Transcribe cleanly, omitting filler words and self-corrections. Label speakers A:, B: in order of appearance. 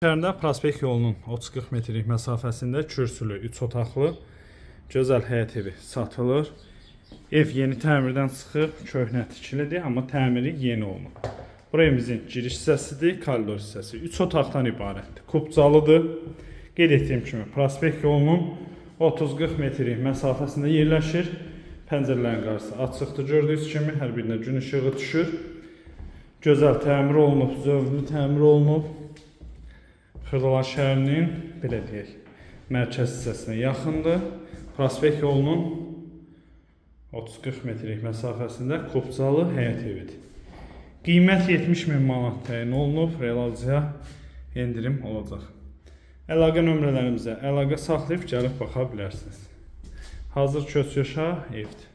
A: Şəhərində Prospekt yolunun 30-40 metrlik məsafəsində kürsülü, 3 otaqlı, gözəl həyət evi satılır. Ev yeni təmirdən çıxıb, köhnə tikilidir, amma təmiri yeni olunub. Bura evimizin giriş hissəsidir, koridor hissəsi. 3 otaqdan ibarətdir. Kubcalıdır. Qeyd etdiyim kimi, Prospekt yolunun 30-40 metrlik məsafəsində yerləşir. Pəncərələrin qarşısı açıqdır. Gördüyünüz kimi, hər birinə gün işığı düşür. Gözəl təmir olunub, zövqlü təmir olunub. Xırdalar şəhərinin, belə deyək, mərkəz hissəsinə yaxındır. Prospekt yolunun 30-40 metrlik məsafəsində Kubcalı həyət evidir. Qiymət 70.000 manat təyin olunub, realizasiya endirim olacaq. Əlaqə nömrələrimizə əlaqə saxlayıb gəlib baxa bilərsiniz. Hazır köç yaşa evdir.